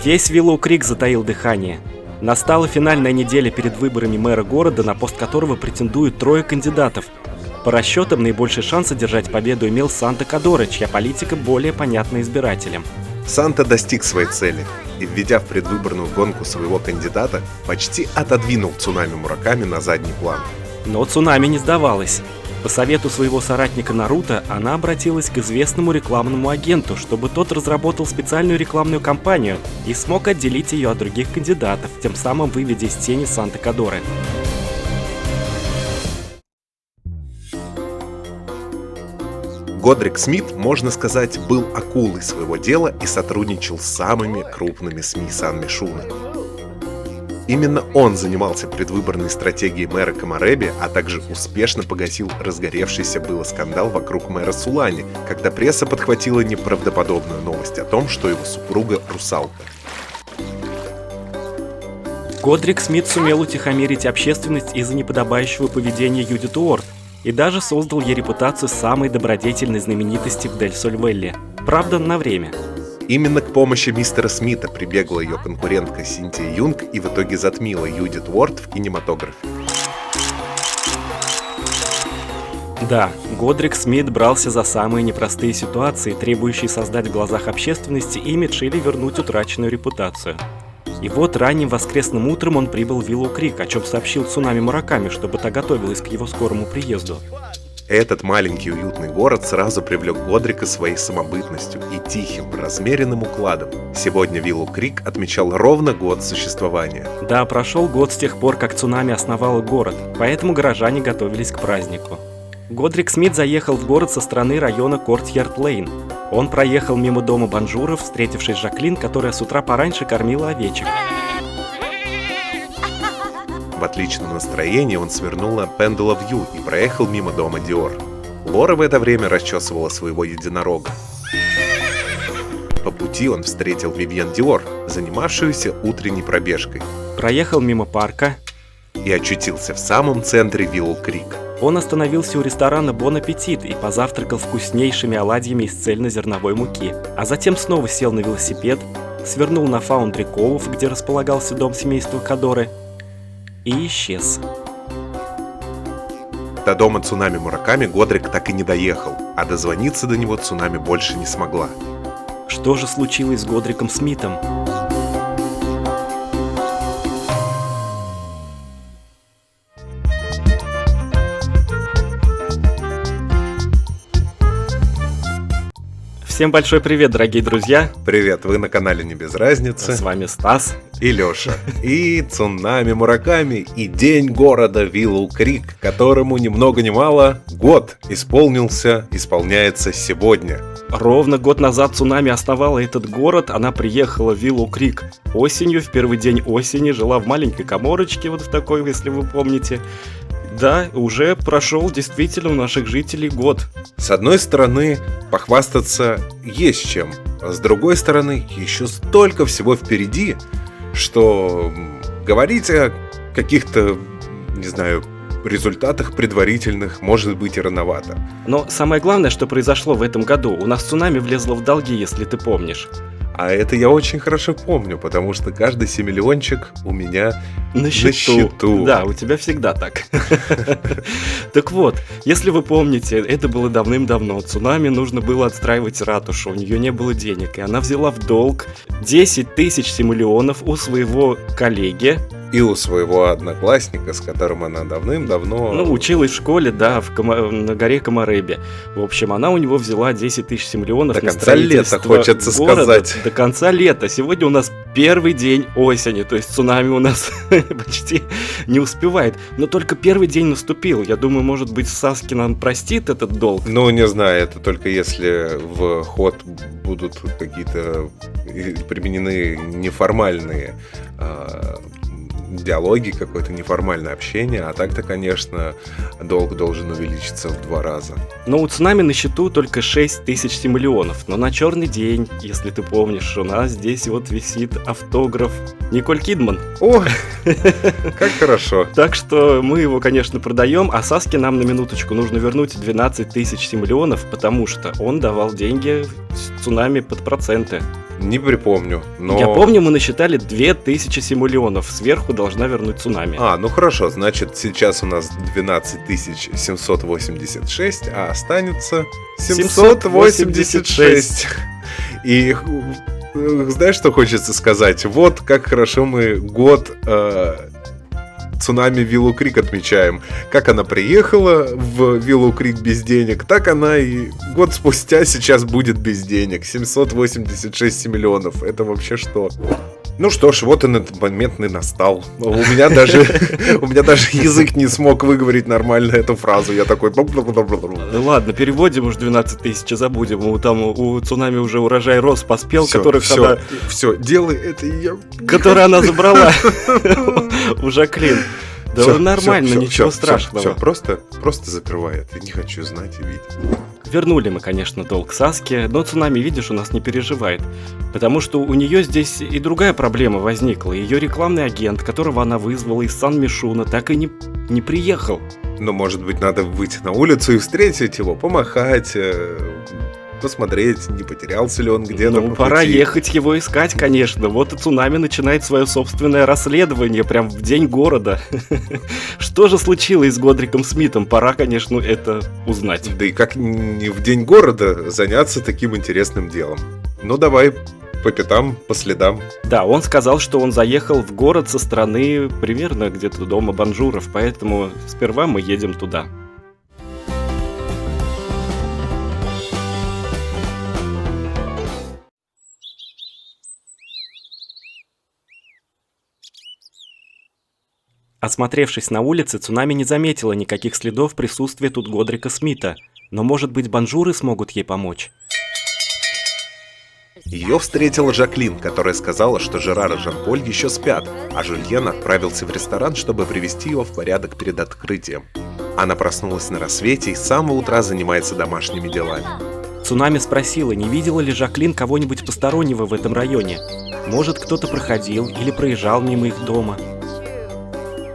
Весь Виллоу Крик затаил дыхание. Настала финальная неделя перед выборами мэра города, на пост которого претендуют 3 кандидатов. По расчетам, наибольший шанс одержать победу имел Санта Кодоре, чья политика более понятна избирателям. Санта достиг своей цели и, введя в предвыборную гонку своего кандидата, почти отодвинул Цунами Мураками на задний план. Но Цунами не сдавалась. По совету своего соратника Наруто она обратилась к известному рекламному агенту, чтобы тот разработал специальную рекламную кампанию и смог отделить ее от других кандидатов, тем самым выведя из тени Санта Кодоре. Годрик Смит, можно сказать, был акулой своего дела и сотрудничал с самыми крупными СМИ Санмишуна. Именно он занимался предвыборной стратегией мэра Комарэби, а также успешно погасил разгоревшийся было скандал вокруг мэра Сулани, когда пресса подхватила неправдоподобную новость о том, что его супруга русалка. Годрик Смит сумел утихомирить общественность из-за неподобающего поведения Юдит Уорд и даже создал ей репутацию самой добродетельной знаменитости в Дель-Соль-Вэлли. Правда, на время. Именно к помощи мистера Смита прибегла ее конкурентка Синтия Юнг и в итоге затмила Юдит Уорд в кинематографе. Да, Годрик Смит брался за самые непростые ситуации, требующие создать в глазах общественности имидж или вернуть утраченную репутацию. И вот ранним воскресным утром он прибыл в Виллоу Крик, о чем сообщил Цунами Мураками, чтобы та готовилась к его скорому приезду. Этот маленький уютный город сразу привлек Годрика своей самобытностью и тихим, размеренным укладом. Сегодня Виллоу Крик отмечал ровно год существования. Да, прошел год с тех пор, как Цунами основала город, поэтому горожане готовились к празднику. Годрик Смит заехал в город со стороны района Кортьярд-Лейн. Он проехал мимо дома Бонжуров, встретившись с Жаклин, которая с утра пораньше кормила овечек. В отличном настроении он свернул на Пендула-Вью и проехал мимо дома Диор. Лора в это время расчесывала своего единорога. По пути он встретил Вивьен Диор, занимавшуюся утренней пробежкой. Проехал мимо парка И очутился в самом центре Виллоу Крик. Он остановился у ресторана Бон Аппетит и позавтракал вкуснейшими оладьями из цельнозерновой муки, а затем снова сел на велосипед, свернул на Фаундри Коув, где располагался дом семейства Кодоре, и исчез. До дома Цунами Мураками Годрик так и не доехал, а дозвониться до него Цунами больше не смогла. Что же случилось с Годриком Смитом? Всем большой привет, дорогие друзья! Привет, вы на канале Не Без Разницы. С вами Стас и Лёша. И Цунами Мураками, и день города Виллоу Крик, которому ни много ни мало год исполняется сегодня. Ровно год назад Цунами основала этот город, она приехала в Виллоу Крик осенью, в первый день осени, жила в маленькой каморочке, вот в такой, если вы помните. Да, уже прошел действительно у наших жителей год. С одной стороны, похвастаться есть чем, а с другой стороны, еще столько всего впереди, что говорить о каких-то, не знаю, результатах предварительных может быть и рановато. Но самое главное, что произошло в этом году, у нас Цунами влезло в долги, если ты помнишь. А это я очень хорошо помню, потому что каждый семиллиончик у меня на счету. Да, у тебя всегда так. Так вот, если вы помните, это было давным-давно. Цунами нужно было отстраивать ратушу, у нее не было денег, и она взяла в долг 10 тысяч семиллионов у своего коллеги. И у своего одноклассника, с которым она давным-давно... училась в школе, да, на горе Комарэби. В общем, она у него взяла 10 тысяч семиллионов до на конца лета, хочется города, сказать. До конца лета. Сегодня у нас первый день осени, то есть Цунами у нас почти не успевает. Но только первый день наступил. Я думаю, может быть, Саски нам простит этот долг. Ну, не знаю, это только если в ход будут какие-то применены неформальные диалоги, какое-то неформальное общение, а так-то, конечно, долг должен увеличиться в 2 раза. Но у Цунами на счету только 6 тысяч семиллионов, но на черный день, если ты помнишь, у нас здесь вот висит автограф Николь Кидман. О, как хорошо. Так что мы его, конечно, продаем, а Саске нам на минуточку нужно вернуть 12 тысяч семиллионов, потому что он давал деньги Цунами под проценты. Не припомню, но... Я помню, мы насчитали 2000 симулионов. Сверху должна вернуть цунами. Ну хорошо, значит, сейчас у нас 12 786, а останется 786. И знаешь, что хочется сказать? Вот как хорошо мы год цунами Виллоу Крик отмечаем. Как она приехала в Виллоу Крик без денег, так она и год спустя сейчас будет без денег. 786 миллионов. Это вообще что? Ну что ж, вот и этот момент и настал. У меня даже язык не смог выговорить нормально эту фразу. Я такой... Ладно, переводим уж 12 тысяч, забудем. У цунами уже урожай рос, поспел, который все, делай это, и я... Который она забрала у Жаклин. Да нормально, ничего страшного. Все, просто закрывай это. Не хочу знать и видеть. Вернули мы, конечно, долг Саске, но цунами, видишь, у нас не переживает. Потому что у нее здесь и другая проблема возникла. Ее рекламный агент, которого она вызвала из Сан-Мишуна, так и не приехал. Ну, может быть, надо выйти на улицу и встретить его, помахать, посмотреть, не потерялся ли он где-то. Ну, пора ехать его искать, конечно. Вот и цунами начинает свое собственное расследование прям в день города. Что же случилось с Годриком Смитом? Пора, конечно, это узнать. Да и как не в день города заняться таким интересным делом? Ну, давай по пятам, по следам. Да, он сказал, что он заехал в город со стороны примерно где-то дома Банжуров, поэтому сперва мы едем туда. Осмотревшись на улице, цунами не заметила никаких следов присутствия тут Годрика Смита, но, может быть, Банжуры смогут ей помочь? Ее встретила Жаклин, которая сказала, что Жерар и Жан-Поль еще спят, а Жюльен отправился в ресторан, чтобы привести его в порядок перед открытием. Она проснулась на рассвете и с самого утра занимается домашними делами. Цунами спросила, не видела ли Жаклин кого-нибудь постороннего в этом районе. Может, кто-то проходил или проезжал мимо их дома.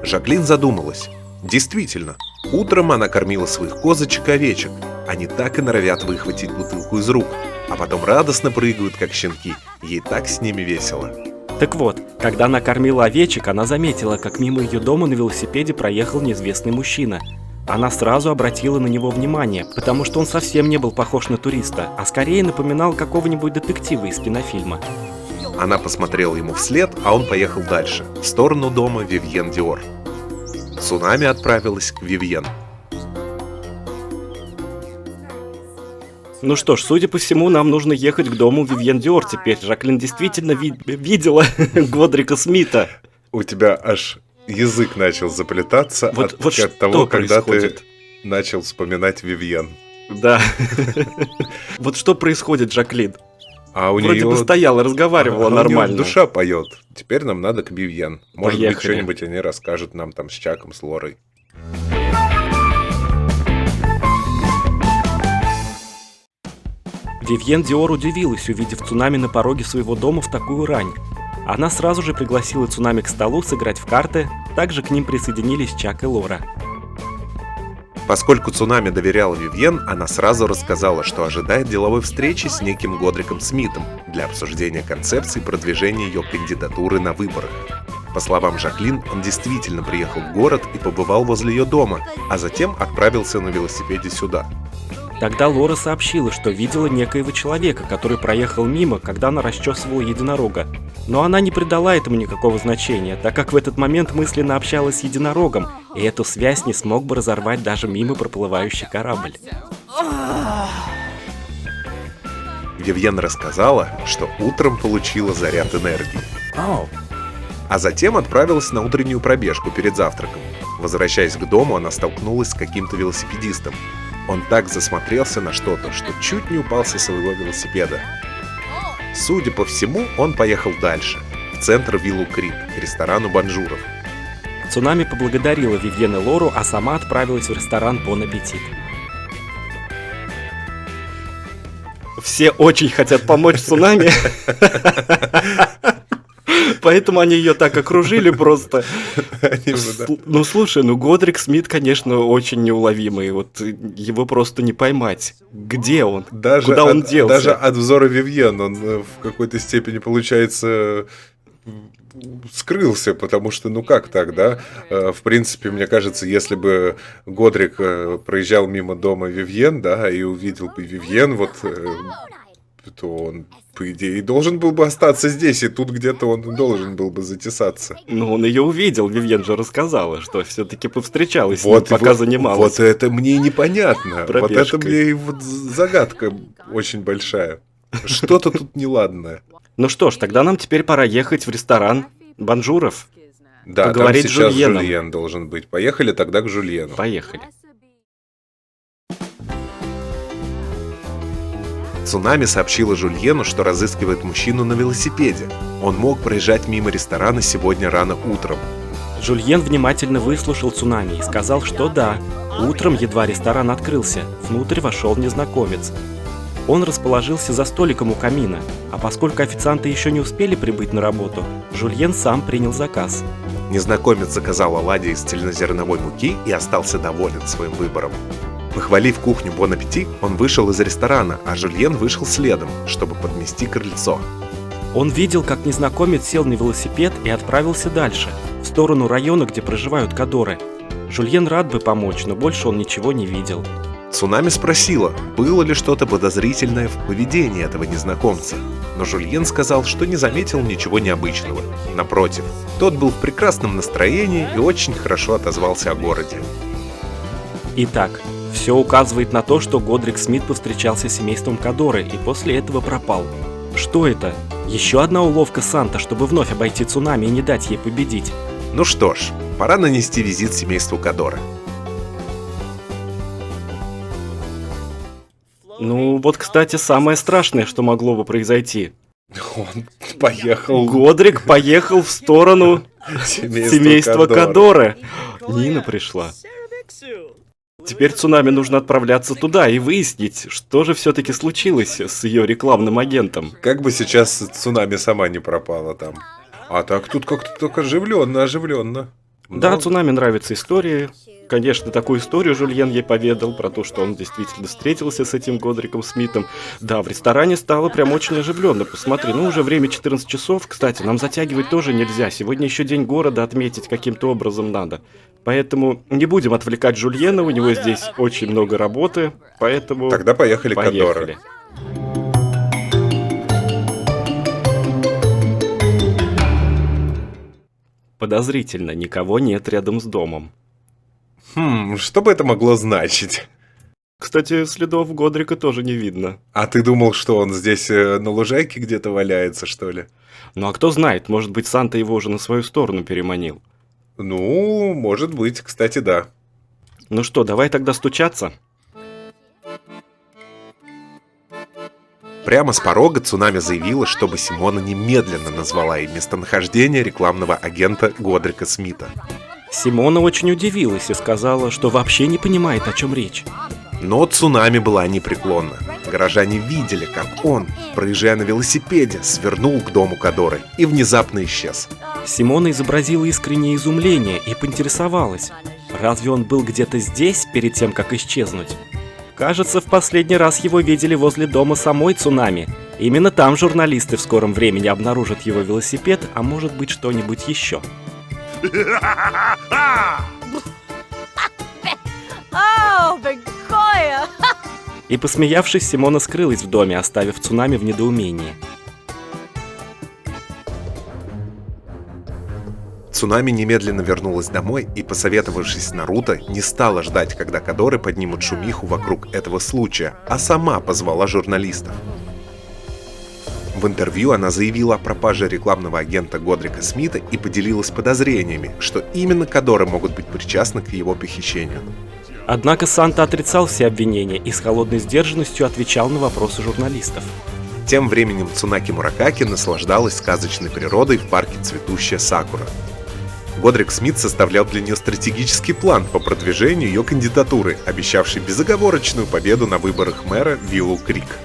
Жаклин задумалась. Действительно, утром она кормила своих козочек и овечек. Они так и норовят выхватить бутылку из рук, а потом радостно прыгают, как щенки. Ей так с ними весело. Так вот, когда она кормила овечек, она заметила, как мимо ее дома на велосипеде проехал неизвестный мужчина. Она сразу обратила на него внимание, потому что он совсем не был похож на туриста, а скорее напоминал какого-нибудь детектива из кинофильма. Она посмотрела ему вслед, а он поехал дальше, в сторону дома Вивьен Диор. Цунами отправилась к Вивьен. Ну что ж, судя по всему, нам нужно ехать к дому Вивьен Диор теперь. Жаклин действительно видела Годрика Смита. У тебя аж язык начал заплетаться от того, когда ты начал вспоминать Вивьен. Да. Вот что происходит, Жаклин? А у вроде бы стояла, разговаривала нормально. У нее душа поет. Теперь нам надо к Вивьен. Может Поехали. быть, что-нибудь они расскажут нам там с Чаком, с Лорой. Вивьен Диор удивилась, увидев цунами на пороге своего дома в такую рань. Она сразу же пригласила цунами к столу сыграть в карты, также к ним присоединились Чак и Лора. Поскольку цунами доверяла Вивьен, она сразу рассказала, что ожидает деловой встречи с неким Годриком Смитом для обсуждения концепции продвижения ее кандидатуры на выборах. По словам Жаклин, он действительно приехал в город и побывал возле ее дома, а затем отправился на велосипеде сюда. Тогда Лора сообщила, что видела некоего человека, который проехал мимо, когда она расчесывала единорога. Но она не придала этому никакого значения, так как в этот момент мысленно общалась с единорогом, и эту связь не смог бы разорвать даже мимо проплывающий корабль. Вивьен рассказала, что утром получила заряд энергии. А затем отправилась на утреннюю пробежку перед завтраком. Возвращаясь к дому, она столкнулась с каким-то велосипедистом. Он так засмотрелся на что-то, что чуть не упал со своего велосипеда. Судя по всему, он поехал дальше, в центр Виллоу Крик, к ресторану Банжуров. Цунами поблагодарила Вивьен и Лору, а сама отправилась в ресторан Бон Аппетит. Все очень хотят помочь Цунами. Поэтому они ее так окружили просто. Они бы, да. Ну, слушай, Годрик Смит, конечно, очень неуловимый. Вот его просто не поймать. Где он? Куда он делся? Даже от взора Вивьен он в какой-то степени, получается, скрылся, потому что, ну как так, да? В принципе, мне кажется, если бы Годрик проезжал мимо дома Вивьен, да, и увидел бы Вивьен, вот, то он, по идее, должен был бы остаться здесь, и тут где-то он должен был бы затесаться. Ну, он ее увидел, Вивьен же рассказала, что все-таки повстречалась с ним, пока занималась. Вот это мне непонятно. Вот это Пробежкой. мне и вот загадка очень большая. Что-то тут неладное. Ну что ж, тогда нам теперь пора ехать в ресторан Бонжуров. Да, там Поговорить с сейчас Жульеном. Жульен должен быть. Поехали тогда к Жульену. Поехали. Цунами сообщила Жульену, что разыскивает мужчину на велосипеде. Он мог проезжать мимо ресторана сегодня рано утром. Жульен внимательно выслушал Цунами и сказал, что да, утром едва ресторан открылся, внутрь вошел незнакомец. Он расположился за столиком у камина, а поскольку официанты еще не успели прибыть на работу, Жульен сам принял заказ. Незнакомец заказал оладьи из цельнозерновой муки и остался доволен своим выбором. Похвалив кухню Бон Аппетит, он вышел из ресторана, а Жульен вышел следом, чтобы подмести крыльцо. Он видел, как незнакомец сел на велосипед и отправился дальше, в сторону района, где проживают кадоры. Жульен рад бы помочь, но больше он ничего не видел. Цунами спросила, было ли что-то подозрительное в поведении этого незнакомца. Но Жульен сказал, что не заметил ничего необычного. Напротив, тот был в прекрасном настроении и очень хорошо отозвался о городе. Итак, все указывает на то, что Годрик Смит повстречался с семейством Кадоры и после этого пропал. Что это? Еще одна уловка Санта, чтобы вновь обойти Цунами и не дать ей победить. Ну что ж, пора нанести визит семейству Кадоры. Ну, вот, кстати, самое страшное, что могло бы произойти. Он поехал. Годрик поехал в сторону семейства Кадоры. Нина пришла. Теперь Цунами нужно отправляться туда и выяснить, что же все-таки случилось с ее рекламным агентом. Как бы сейчас Цунами сама не пропала там. А так тут как-то так оживленно. Да, Цунами нравятся истории. Конечно, такую историю Жульен ей поведал, про то, что он действительно встретился с этим Годриком Смитом. Да, в ресторане стало прям очень оживленно. Посмотри, уже время 14 часов. Кстати, нам затягивать тоже нельзя. Сегодня еще день города, отметить каким-то образом надо. Поэтому не будем отвлекать Жульена, у него здесь очень много работы. Поэтому тогда поехали к Кадоре. Подозрительно, никого нет рядом с домом. Что бы это могло значить? Кстати, следов Годрика тоже не видно. А ты думал, что он здесь на лужайке где-то валяется, что ли? Ну а кто знает, может быть, Санта его уже на свою сторону переманил. Ну, может быть, кстати, да. Ну что, давай тогда стучаться? Прямо с порога Цунами заявила, чтобы Симона немедленно назвала ей местонахождение рекламного агента Годрика Смита. Симона очень удивилась и сказала, что вообще не понимает, о чем речь. Но Цунами была непреклонна. Горожане видели, как он, проезжая на велосипеде, свернул к дому Кадоры и внезапно исчез. Симона изобразила искреннее изумление и поинтересовалась, разве он был где-то здесь перед тем, как исчезнуть? Кажется, в последний раз его видели возле дома самой Цунами. Именно там журналисты в скором времени обнаружат его велосипед, а может быть что-нибудь еще. И посмеявшись, Симона скрылась в доме, оставив Цунами в недоумении. Цунами немедленно вернулась домой и, посоветовавшись с Наруто, не стала ждать, когда Кадоры поднимут шумиху вокруг этого случая, а сама позвала журналистов. В интервью она заявила о пропаже рекламного агента Годрика Смита и поделилась подозрениями, что именно Кадоры могут быть причастны к его похищению. Однако Санта отрицал все обвинения и с холодной сдержанностью отвечал на вопросы журналистов. Тем временем Цунаки Муракаки наслаждалась сказочной природой в парке «Цветущая Сакура». Годрик Смит составлял для нее стратегический план по продвижению ее кандидатуры, обещавший безоговорочную победу на выборах мэра Виллоу Крик.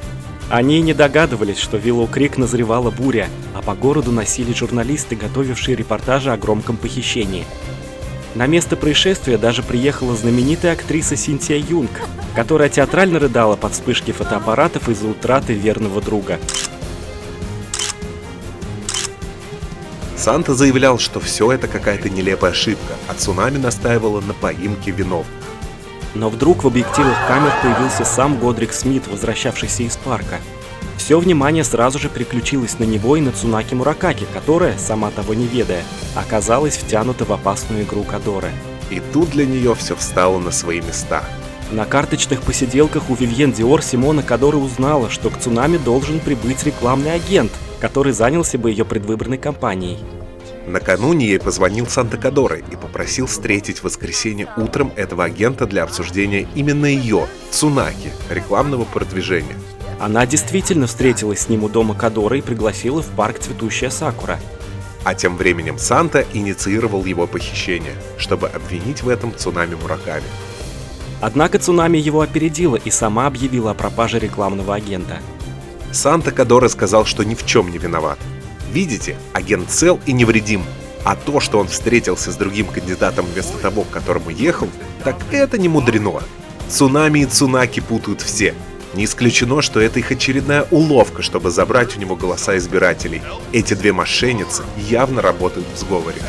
Они и не догадывались, что в Виллоу-Крик назревала буря, а по городу носились журналисты, готовившие репортажи о громком похищении. На место происшествия даже приехала знаменитая актриса Синтия Юнг, которая театрально рыдала под вспышки фотоаппаратов из-за утраты верного друга. Санта заявлял, что все это какая-то нелепая ошибка, а цунами настаивала на поимке виновных. Но вдруг в объективах камер появился сам Годрик Смит, возвращавшийся из парка. Все внимание сразу же переключилось на него и на Цунаки Муракаки, которая, сама того не ведая, оказалась втянута в опасную игру Кадоры. И тут для нее все встало на свои места. На карточных посиделках у Вивьен Диор Симона Кадора узнала, что к Цунами должен прибыть рекламный агент, который занялся бы ее предвыборной кампанией. Накануне ей позвонил Санта Кадора и попросил встретить в воскресенье утром этого агента для обсуждения именно ее, Цунаки, рекламного продвижения. Она действительно встретилась с ним у дома Кадоры и пригласила в парк цветущая сакура. А тем временем Санта инициировал его похищение, чтобы обвинить в этом Цунами Мураками. Однако Цунами его опередила и сама объявила о пропаже рекламного агента. Санта Кадора сказал, что ни в чем не виноват. Видите, агент цел и невредим. А то, что он встретился с другим кандидатом вместо того, к которому ехал, так это не мудрено. Цунами и Цунаки путают все. Не исключено, что это их очередная уловка, чтобы забрать у него голоса избирателей. Эти две мошенницы явно работают в сговоре.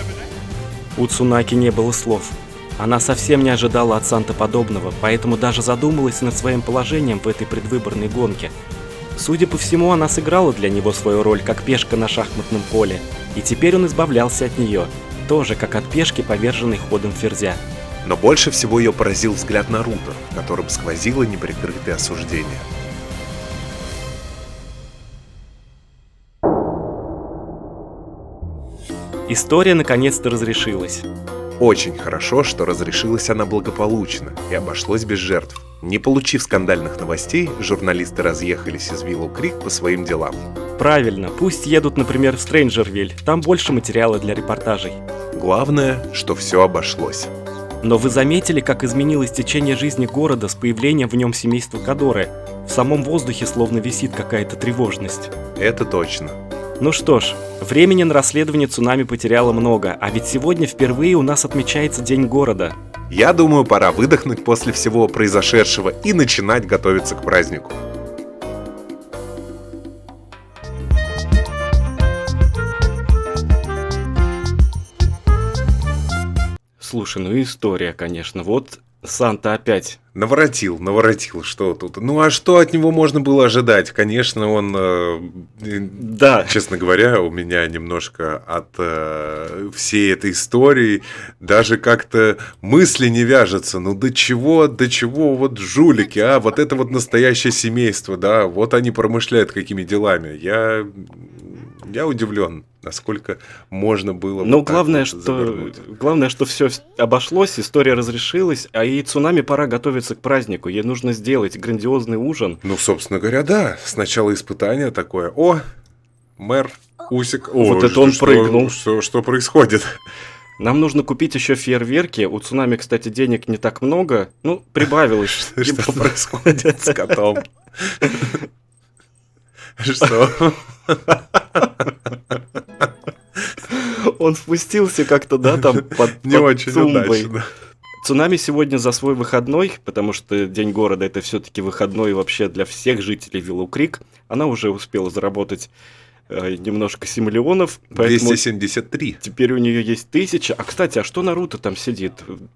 У Цунаки не было слов. Она совсем не ожидала от Санта подобного, поэтому даже задумалась над своим положением в этой предвыборной гонке. Судя по всему, она сыграла для него свою роль как пешка на шахматном поле, и теперь он избавлялся от нее, тоже как от пешки, поверженной ходом ферзя. Но больше всего ее поразил взгляд Наруто, в котором сквозило неприкрытое осуждение. История наконец-то разрешилась. Очень хорошо, что разрешилась она благополучно и обошлось без жертв. Не получив скандальных новостей, журналисты разъехались из Виллоу-Крик по своим делам. Правильно, пусть едут, например, в Стрэнджервиль, там больше материала для репортажей. Главное, что все обошлось. Но вы заметили, как изменилось течение жизни города с появлением в нем семейства Кадоры? В самом воздухе словно висит какая-то тревожность. Это точно. Ну что ж, времени на расследование цунами потеряло много, а ведь сегодня впервые у нас отмечается День города. Я думаю, пора выдохнуть после всего произошедшего и начинать готовиться к празднику. Слушай, ну история, конечно. Вот Санта опять. Наворотил, что тут. Ну а что от него можно было ожидать? Конечно, он, Да. честно говоря, у меня немножко от всей этой истории даже как-то мысли не вяжутся. Ну до чего вот жулики, а? Вот это вот настоящее семейство, да? Вот они промышляют какими делами. Я удивлен, насколько можно было. Но вот так главное, вот завернуть. что все обошлось, история разрешилась, а и цунами пора готовиться к празднику. Ей нужно сделать грандиозный ужин. Ну, собственно говоря, да. Сначала испытание такое. О, мэр, Усик. О, Вот это он прыгнул. Что происходит? Нам нужно купить еще фейерверки. У цунами, кстати, денег не так много. Ну, прибавилось. Что происходит с котом? Что? Он спустился как-то, да, там под Не очень тумбой. удачно. Цунами сегодня за свой выходной, потому что День города это все-таки выходной вообще для всех жителей Виллоу-Крик. Она уже успела заработать немножко симиллионов, поэтому 273. теперь у нее есть 1000. А кстати, а что Наруто там сидит?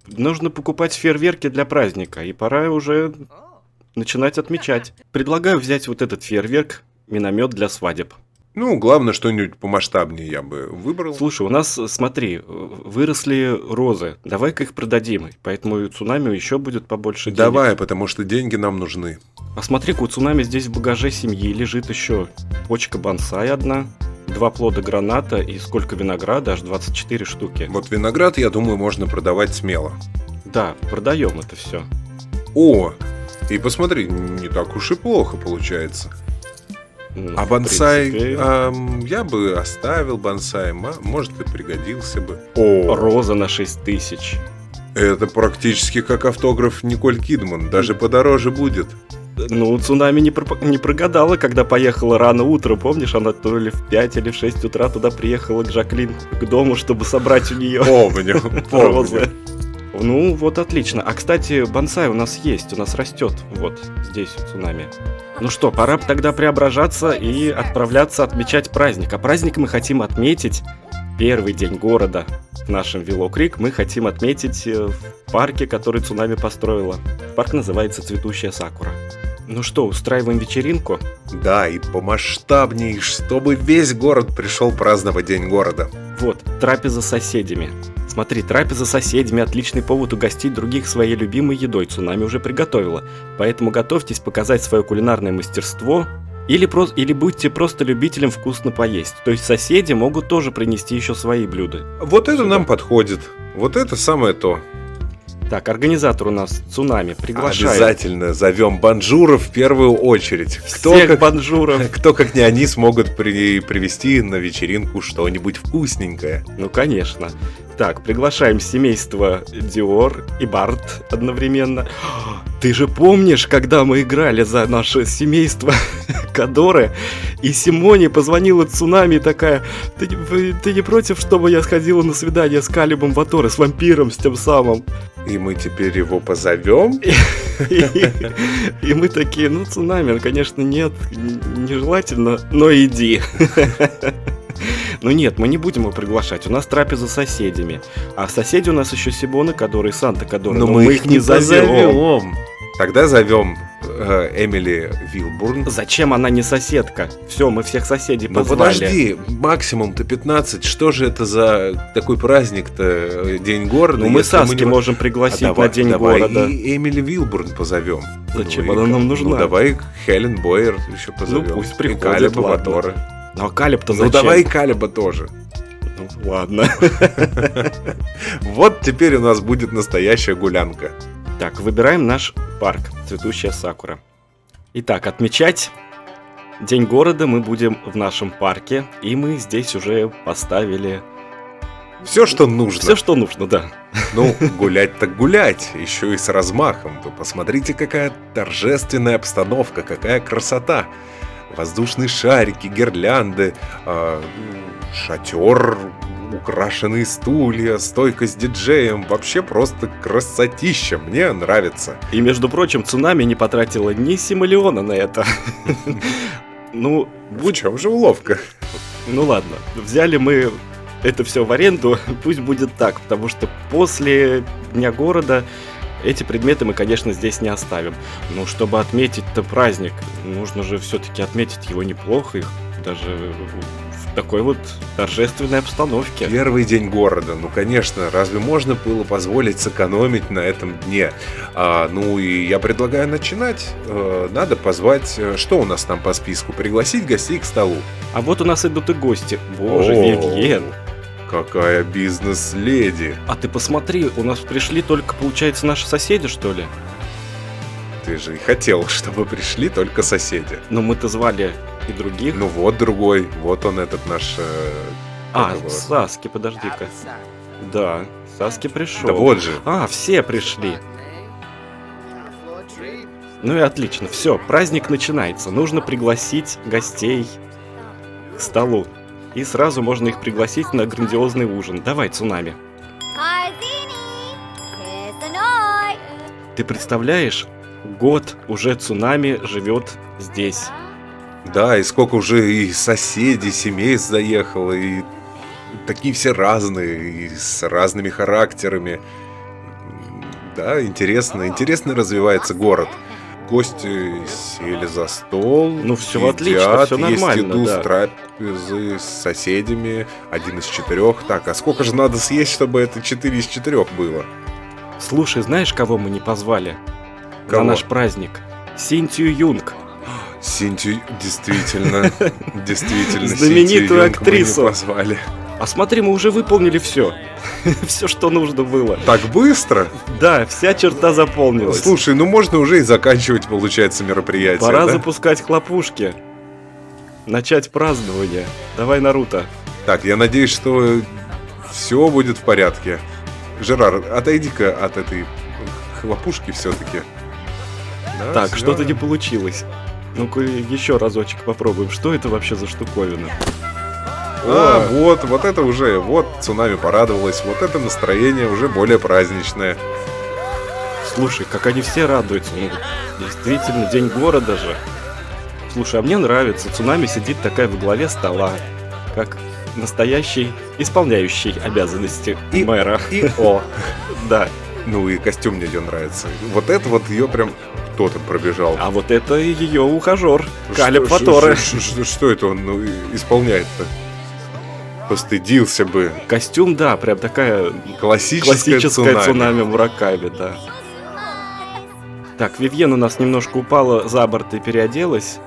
Нужно покупать фейерверки для праздника, и пора уже начинать отмечать. Предлагаю взять вот этот фейерверк, миномет для свадеб. Ну, главное, что-нибудь помасштабнее я бы выбрал. Слушай, у нас, смотри, выросли розы. Давай-ка их продадим. Поэтому и цунами еще будет побольше денег. Давай, потому что деньги нам нужны. А смотри-ка, у цунами здесь в багаже семьи лежит еще почка бонсай одна, 2 плода граната и сколько винограда, аж 24 штуки. Вот виноград, я думаю, можно продавать смело. Да, продаем это все. О, и посмотри, не так уж и плохо получается. А бонсай, я бы оставил бонсай, может и пригодился бы. О, Роза на 6000. это практически как автограф Николь Кидман, даже подороже будет. Ну, цунами не прогадала, когда поехала рано утром. Помнишь, она то ли в 5 или в 6 утра туда приехала к Жаклин к дому, чтобы собрать у нее Помню, розы. помню. Ну, вот отлично. А, кстати, бонсай у нас есть, у нас растет. Вот здесь цунами. Ну что, пора тогда преображаться и отправляться отмечать праздник. А праздник мы хотим отметить первый день города в нашем Виллоу-Крик. Мы хотим отметить в парке, который цунами построила. Парк называется «Цветущая сакура». Ну что, устраиваем вечеринку? Да, и помасштабней, чтобы весь город пришел праздновать День города. Вот, трапеза с соседями. Смотри, трапеза с соседями – отличный повод угостить других своей любимой едой. Цунами уже приготовила. Поэтому готовьтесь показать свое кулинарное мастерство или будьте просто любителем вкусно поесть. То есть соседи могут тоже принести еще свои блюда. Вот это Сюда. нам подходит. Вот это самое то. Так, организатор у нас Цунами, приглашаем. Обязательно зовем банжуров в первую очередь. Всех банжуров. Кто, как не они, смогут привезти на вечеринку что-нибудь вкусненькое. Ну, конечно. Так, приглашаем семейство Диор и Барт одновременно. Ты же помнишь, когда мы играли за наше семейство Кадоры, и Симоне позвонила Цунами такая: ты не против, чтобы я сходила на свидание с Калибом Ваторе, с вампиром, с тем самым? И мы теперь его позовем? И мы такие: ну, Цунами, конечно, нет, нежелательно, но иди. Ну нет, мы не будем его приглашать, у нас трапеза с соседями. А соседи у нас еще Сибона Кадоры и Санта Кадоры, но мы их не зовем. Тогда зовем Эмили Вилбурн. Зачем она не соседка? Все, мы всех соседей Ну позвали. подожди, максимум-то 15. Что же это за такой праздник-то, День города? Ну мы если мы Саски не- можем пригласить давай, на День давай города. и Эмили Вилбурн позовем. Зачем Ну и она нам ну нужна? давай Хелен Бойер еще позовем. Ну, пусть И приходит, Калеба ладно. Ваторе. Ну а Калеб-то Ну зачем? давай и Калеба тоже. Ну, ладно. Вот теперь у нас будет настоящая гулянка. Так, выбираем наш парк «Цветущая сакура». Итак, отмечать День города мы будем в нашем парке, и мы здесь уже поставили Все, что нужно. все, что нужно, да. Ну, гулять так гулять, еще и с размахом. Вы посмотрите, какая торжественная обстановка, какая красота. Воздушные шарики, гирлянды, шатер, украшенные стулья, стойка с диджеем. Вообще просто красотища, мне нравится. И, между прочим, Цунами не потратила ни симулиона на это. Ну, В чем же уловка? ну ладно, взяли мы это все в аренду, пусть будет так, потому что после Дня города эти предметы мы, конечно, здесь не оставим. Но чтобы отметить-то праздник, нужно же все-таки отметить его неплохо, их даже в такой вот торжественной обстановке. Первый день города. Ну, конечно, разве можно было позволить сэкономить на этом дне? Ну и я предлагаю начинать. Надо позвать... Что у нас там по списку? Пригласить гостей к столу. А вот у нас идут и гости. Боже, О, Вивьен. Какая бизнес-леди. А ты посмотри, у нас пришли только, получается, наши соседи, что ли? Ты же и хотел, чтобы пришли только соседи. Но мы-то звали и других. Ну вот другой. Вот он этот наш... А, как его? Саски, подожди-ка. Да, Саски пришел. Да вот же. А, все пришли. Ну и отлично, все, праздник начинается. Нужно пригласить гостей к столу. И сразу можно их пригласить на грандиозный ужин. Давай, Цунами. Ты представляешь, год уже Цунами живет здесь. Да, и сколько уже и соседей, семей заехало, и такие все разные, и с разными характерами. Да, интересно развивается город. Гости сели за стол, Ну, всё едят, отлично, всё есть нормально, еду да. с трапезы с соседями, 1 из 4. Так, а сколько же надо съесть, чтобы это 4 из 4 было? Слушай, знаешь, кого мы не позвали? Кого? На наш праздник? Синтию Юнг. Синтию, действительно, Знаменитую Синтию Юнг актрису. мы не позвали. А смотри, мы уже выполнили все. Все, что нужно было. Так быстро? Да, вся черта заполнилась. Слушай, ну можно уже и заканчивать, получается, мероприятие, Пора да? запускать хлопушки. Начать празднование. Давай, Наруто. Так, я надеюсь, что все будет в порядке. Жерар, отойди-ка от этой хлопушки все-таки. Да, Так, всё. что-то не получилось. Ну-ка еще разочек попробуем. Что это вообще за штуковина? Вот это уже, вот цунами порадовалось, вот это настроение уже более праздничное. Слушай, как они все радуются. Ну, действительно, день города же. Слушай, а мне нравится. Цунами сидит такая во главе стола, как настоящий исполняющий обязанности мэра. Да. Ну и костюм мне ее нравится. Вот это вот ее прям кто-то пробежал. А вот это ее ухажер, Что- Калеб что- Фаторе. Что это он исполняет-то? Постыдился бы. Костюм, да, прям такая Классическая цунами Мураками, да. Так, Вивьен у нас немножко упала за борт и переоделась.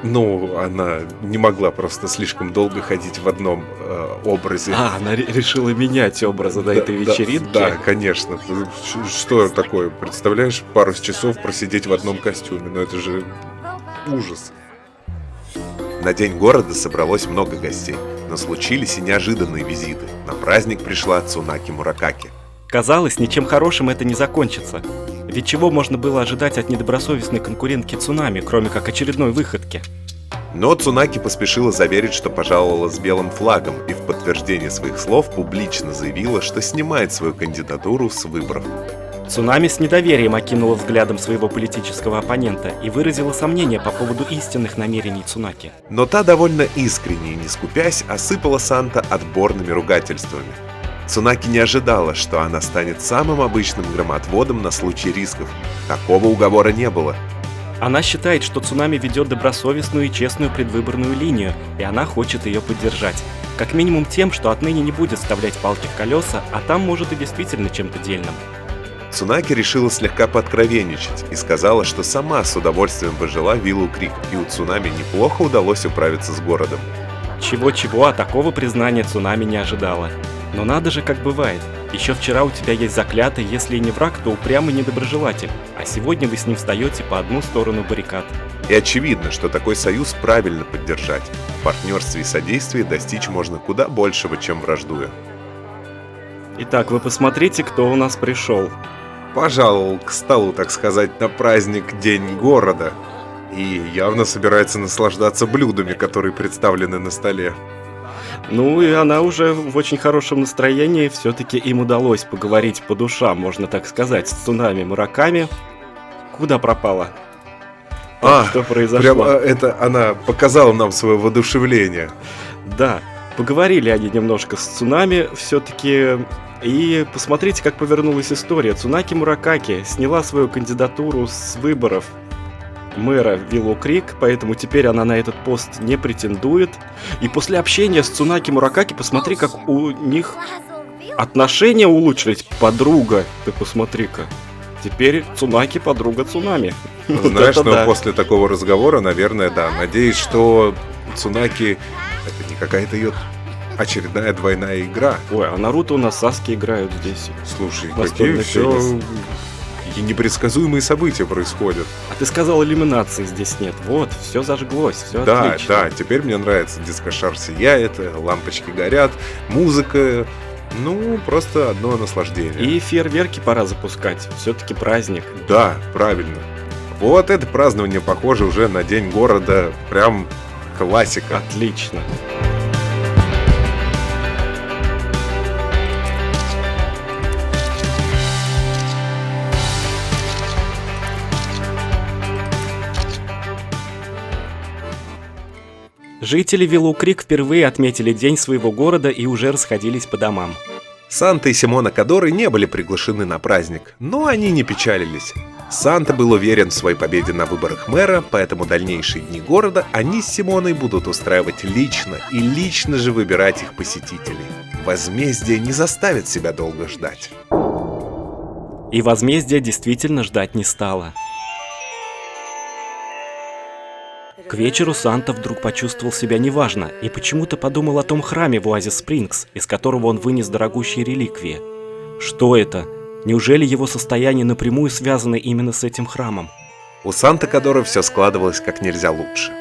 Ну, она не могла просто слишком долго ходить в одном образе. Она решила менять образы до этой вечеринки. Да, конечно. Что такое? Представляешь, пару часов просидеть в одном костюме? Ну это же ужас. На День города собралось много гостей, но случились и неожиданные визиты. На праздник пришла Цунаки Муракаки. Казалось, ничем хорошим это не закончится. Ведь чего можно было ожидать от недобросовестной конкурентки Цунами, кроме как очередной выходки? Но Цунаки поспешила заверить, что пожаловала с белым флагом, и в подтверждение своих слов публично заявила, что снимает свою кандидатуру с выборов. Цунами с недоверием окинула взглядом своего политического оппонента и выразила сомнения по поводу истинных намерений Цунаки. Но та довольно искренне и не скупясь осыпала Санта отборными ругательствами. Цунаки не ожидала, что она станет самым обычным громотводом на случай рисков. Такого уговора не было. Она считает, что Цунами ведет добросовестную и честную предвыборную линию, и она хочет ее поддержать. Как минимум тем, что отныне не будет вставлять палки в колеса, а там может и действительно чем-то дельным. Цунаки решила слегка пооткровенничать и сказала, что сама с удовольствием бы жила в Виллоу Крик, и у Цунами неплохо удалось управиться с городом. Чего-чего, а такого признания Цунами не ожидала. Но надо же, как бывает. Еще вчера у тебя есть заклятый, если и не враг, то упрямый недоброжелатель, а сегодня вы с ним встаете по одну сторону баррикад. И очевидно, что такой союз правильно поддержать. В партнерстве и содействии достичь можно куда большего, чем враждуя. Итак, вы посмотрите, кто у нас пришел. Пожаловал к столу, так сказать, на праздник День города. И явно собирается наслаждаться блюдами, которые представлены на столе. Ну и она уже в очень хорошем настроении, все-таки им удалось поговорить по душам, можно так сказать, с Цунами Мураками. Куда пропала? Что произошло? Прямо это она показала нам свое воодушевление. Да, поговорили они немножко с Цунами все-таки. И посмотрите, как повернулась история. Цунаки Муракаки сняла свою кандидатуру с выборов мэра Виллоу Крик, поэтому теперь она на этот пост не претендует. И после общения с Цунаки Муракаки, посмотри, как у них отношения улучшились. Подруга, ты посмотри-ка. Теперь Цунаки подруга Цунами. Знаешь, Вот это но да. после такого разговора, наверное, да. Надеюсь, что Цунаки это не какая-то ее очередная двойная игра. Ой, а Наруто у нас Саски играют здесь. Слушай, Настольный какие все непредсказуемые события происходят. А ты сказал, иллюминации здесь нет. Вот, все зажглось, все Да, отлично. да, теперь мне нравится. Дискошар сияет, лампочки горят, музыка. Ну, просто одно наслаждение. И фейерверки пора запускать. Все-таки праздник. Да, правильно. Вот это празднование похоже уже на День города. Прям классика. Отлично. Жители Виллоу Крик впервые отметили день своего города и уже расходились по домам. Санта и Симона Кадоры не были приглашены на праздник, но они не печалились. Санта был уверен в своей победе на выборах мэра, поэтому дальнейшие дни города они с Симоной будут устраивать лично и лично же выбирать их посетителей. Возмездие не заставит себя долго ждать. И возмездия действительно ждать не стало. К вечеру Санта вдруг почувствовал себя неважно и почему-то подумал о том храме в Оазис Спрингс, из которого он вынес дорогущие реликвии. Что это? Неужели его состояние напрямую связано именно с этим храмом? У Санта Кадоры все складывалось как нельзя лучше.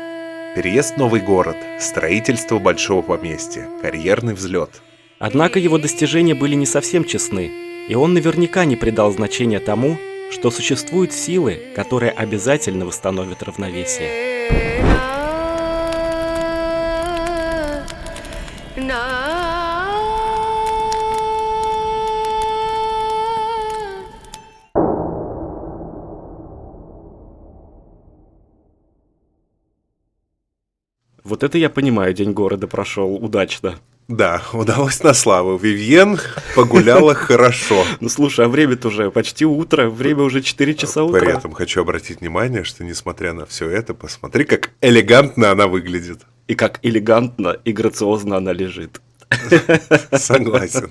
Переезд в новый город, строительство большого поместья, карьерный взлет. Однако его достижения были не совсем честны, и он наверняка не придал значения тому, что существуют силы, которые обязательно восстановят равновесие. Вот это я понимаю, День города прошел удачно. Да, удалось на славу. Вивьен погуляла хорошо. Ну слушай, а время-то уже почти утро, время уже 4 часа утра. При этом хочу обратить внимание, что несмотря на все это, посмотри, как элегантно она выглядит. И как элегантно и грациозно она лежит. Согласен.